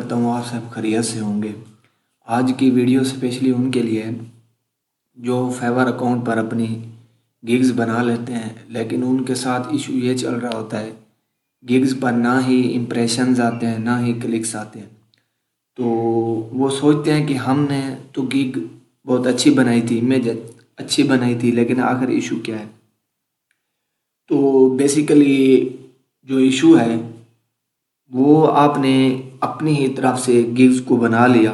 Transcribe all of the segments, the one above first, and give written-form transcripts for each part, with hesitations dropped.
करता हूँ आप सब खैरियत से होंगे। आज की वीडियो स्पेशली उनके लिए है जो फेवर अकाउंट पर अपनी गिग्स बना लेते हैं, लेकिन उनके साथ इशू ये चल रहा होता है, गिग्स पर ना ही इम्प्रेशंस आते हैं ना ही क्लिक्स आते हैं। तो वो सोचते हैं कि हमने तो गिग बहुत अच्छी बनाई थी, इमेज अच्छी बनाई थी, लेकिन आखिर इशू क्या है। तो बेसिकली जो इशू है वो आपने अपनी ही तरफ से गिग्स को बना लिया।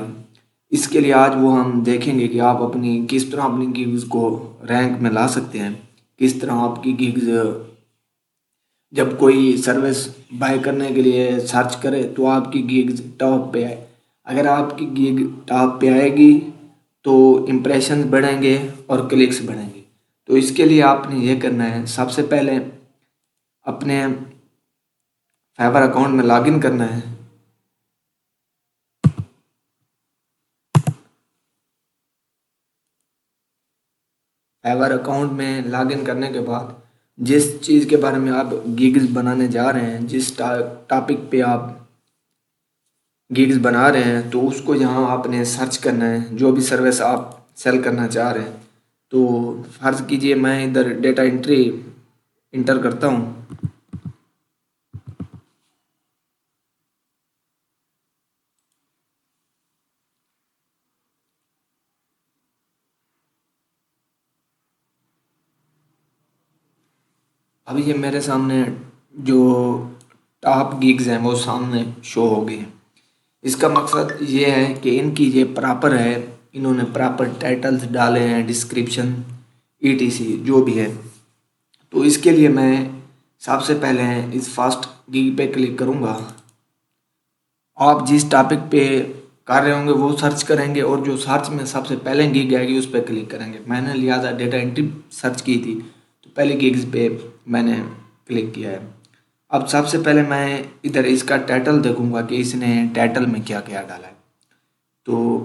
इसके लिए आज वो हम देखेंगे कि आप अपनी किस तरह अपनी गिग्स को रैंक में ला सकते हैं, किस तरह आपकी गिग्स जब कोई सर्विस बाय करने के लिए सर्च करे तो आपकी गिग्स टॉप पे आए। अगर आपकी गिग टॉप पे आएगी तो इम्प्रेशंस बढ़ेंगे और क्लिक्स बढ़ेंगे। तो इसके लिए आपने ये करना है, सबसे पहले अपने फाइवर अकाउंट में लॉगिन करना है। फाइवर अकाउंट में लॉगिन करने के बाद जिस चीज़ के बारे में आप गिग्स बनाने जा रहे हैं, जिस टॉपिक पे आप गिग्स बना रहे हैं, तो उसको यहाँ आपने सर्च करना है, जो भी सर्विस आप सेल करना चाह रहे हैं। तो फर्ज कीजिए मैं इधर डेटा एंट्री इंटर करता हूँ। अभी ये मेरे सामने जो टॉप गिग्स हैं वो सामने शो हो गए हैं। इसका मकसद ये है कि इनकी ये प्रॉपर है, इन्होंने प्रॉपर टाइटल्स डाले हैं, डिस्क्रिप्शन ईटीसी जो भी है। तो इसके लिए मैं सबसे पहले इस फास्ट गिग पे क्लिक करूँगा। आप जिस टॉपिक पे कर रहे होंगे वो सर्च करेंगे और जो सर्च में सबसे पहले गिग आएगी उस पर क्लिक करेंगे। मैंने लिया था डेटा एंट्री सर्च की थी, तो पहले गिग्स पे मैंने क्लिक किया है। अब सबसे पहले मैं इधर इसका टाइटल देखूंगा कि इसने टाइटल में क्या क्या डाला है। तो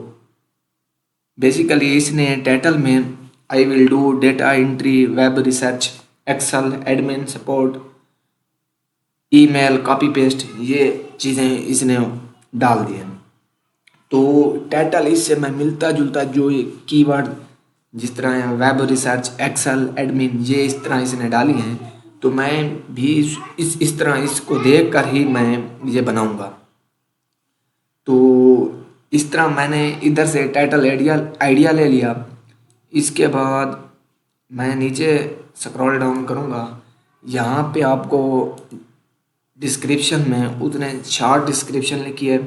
बेसिकली इसने टाइटल में I will do data entry, web research, Excel, admin support, email, copy paste, ये चीज़ें इसने डाल दी हैं। तो टाइटल इससे मैं मिलता जुलता जो कीवर्ड जिस तरह है वेब रिसर्च, एक्सेल, एडमिन, ये इस तरह इसने डाली हैं, तो मैं भी इस तरह इसको देख कर ही मैं ये बनाऊंगा। तो इस तरह मैंने इधर से टाइटल आइडिया ले लिया। इसके बाद मैं नीचे स्क्रॉल डाउन करूँगा। यहाँ पे आपको डिस्क्रिप्शन में उतने शार्ट डिस्क्रिप्शन लिखी है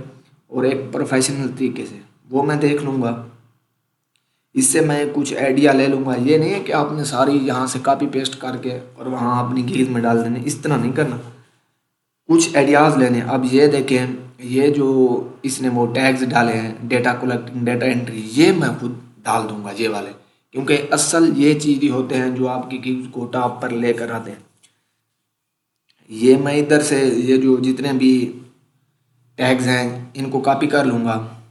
और एक प्रोफेशनल तरीके से, वो मैं देख लूँगा। इससे मैं कुछ आइडिया ले लूँगा। ये नहीं है कि आपने सारी यहाँ से कॉपी पेस्ट करके और वहाँ अपनी गिग में डाल देने, इस तरह नहीं करना, कुछ आइडियाज़ लेने। अब ये देखें, ये जो इसने वो टैग्स डाले हैं, डेटा कलेक्टिंग, डेटा एंट्री, ये मैं खुद डाल दूंगा ये वाले, क्योंकि असल ये चीज़ ही होते हैं जो आपकी गिग्स को टॉप पर लेकर आते हैं। ये मैं इधर से ये जो जितने भी टैग्स हैं इनको कॉपी कर लूँगा।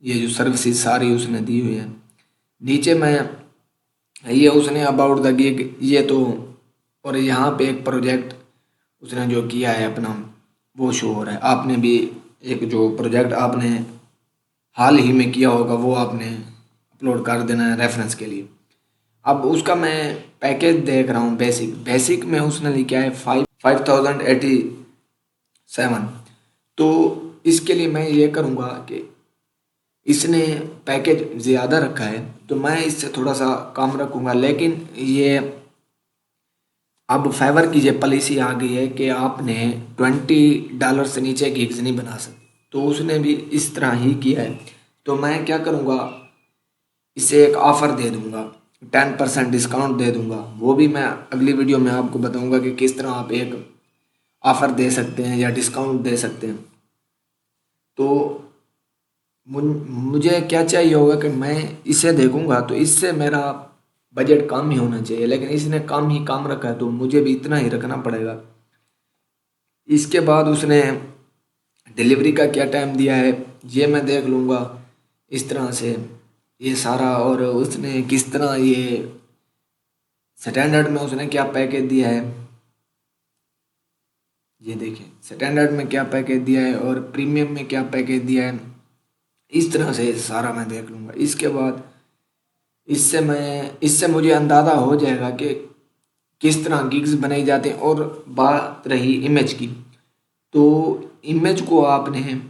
ये जो सर्विसेज सारी उसने दी हुई है। नीचे मैं ये उसने अबाउट द गिग ये तो, और यहाँ पे एक प्रोजेक्ट उसने जो किया है अपना वो शो हो रहा है। आपने भी एक जो प्रोजेक्ट आपने हाल ही में किया होगा वो आपने अपलोड कर देना है रेफरेंस के लिए। अब उसका मैं पैकेज देख रहा हूँ, बेसिक में उसने लिखा है 5087। तो इसके लिए मैं ये करूँगा कि इसने पैकेज ज़्यादा रखा है तो मैं इससे थोड़ा सा कम रखूँगा, लेकिन ये अब फाइवर की ये पॉलिसी आ गई है कि आपने $20 से नीचे गिग्स नहीं बना सकते। तो उसने भी इस तरह ही किया है। तो मैं क्या करूँगा, इसे एक ऑफ़र दे दूँगा, 10% डिस्काउंट दे दूँगा। वो भी मैं अगली वीडियो में आपको बताऊँगा कि किस तरह आप एक ऑफ़र दे सकते हैं या डिस्काउंट दे सकते हैं। तो मुझे क्या चाहिए होगा कि मैं इसे देखूँगा तो इससे मेरा बजट कम ही होना चाहिए, लेकिन इसने कम रखा है तो मुझे भी इतना ही रखना पड़ेगा। इसके बाद उसने डिलीवरी का क्या टाइम दिया है ये मैं देख लूँगा इस तरह से ये सारा, और उसने किस तरह ये स्टैंडर्ड में उसने क्या पैकेज दिया है ये देखिए स्टैंडर्ड में क्या पैकेज दिया है और प्रीमियम में क्या पैकेज दिया है, इस तरह से सारा मैं देख लूँगा। इसके बाद इससे मुझे अंदाज़ा हो जाएगा कि किस तरह गिग्स बनाई जाते हैं। और बात रही इमेज की, तो इमेज को आपने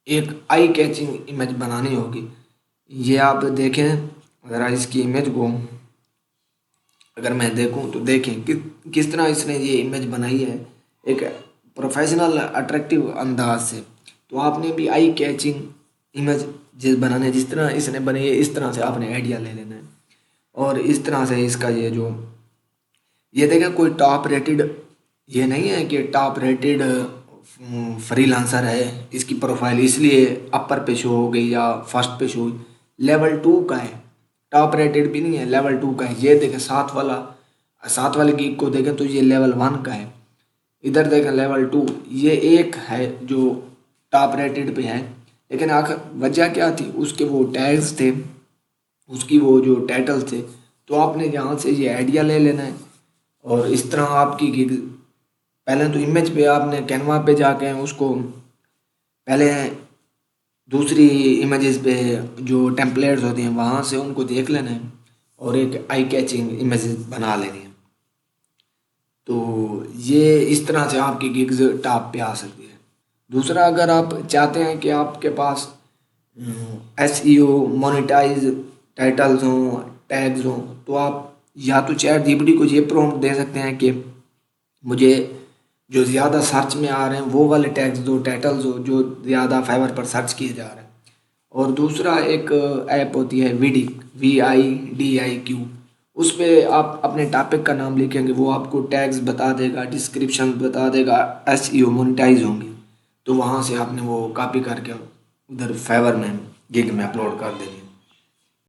एक आई कैचिंग इमेज बनानी होगी। ये आप देखें ज़रा इसकी इमेज को, अगर मैं देखूं तो देखें कि किस तरह इसने ये इमेज बनाई है एक प्रोफेशनल अट्रैक्टिव अंदाज से। तो आपने भी आई कैचिंग इमेज बनाने जिस तरह इसने बनी है इस तरह से आपने आइडिया ले लेना है। और इस तरह से इसका ये देखें कोई टॉप रेटेड ये नहीं है कि टॉप रेटेड फ्रीलांसर है इसकी प्रोफाइल इसलिए अपर पे शो हो गई या फर्स्ट पे शो हुई। लेवल 2 का है, टॉप रेटेड भी नहीं है, लेवल 2 का है। ये देखें सात वाले गीग को देखें तो ये लेवल 1 का है। इधर देखें लेवल 2, ये एक है जो टॉप रेटेड पे है। लेकिन आखिर वजह क्या थी, उसके वो टैग्स थे, उसकी वो जो टाइटल थे। तो आपने यहाँ से ये आइडिया ले लेना है और इस तरह आपकी गिग पहले तो इमेज पे आपने कैनवा पे जाके उसको पहले दूसरी इमेजेस पे जो टेम्पलेट्स होती हैं वहाँ से उनको देख लेना है और एक आई कैचिंग इमेजेस बना लेनी है। तो ये इस तरह से आपकी गिग्स टॉप पे आ सकती है। दूसरा, अगर आप चाहते हैं कि आपके पास SEO मोनेटाइज टाइटल्स हों, टैग्स हों, तो आप या तो चैट जीपीटी को ये प्रॉम्प्ट दे सकते हैं कि मुझे जो ज़्यादा सर्च में आ रहे हैं वो वाले टैग्स दो, टाइटल्स हो जो ज़्यादा फाइवर पर सर्च किए जा रहे हैं। और दूसरा एक ऐप होती है VIDIQ, उस पर आप अपने टॉपिक का नाम लिखेंगे, वो आपको टैग्स बता देगा, डिस्क्रिप्शन बता देगा, SEO मोनेटाइज होंगे। तो वहाँ से आपने वो कॉपी करके उधर फाइवर में गिग में अपलोड कर देनी है।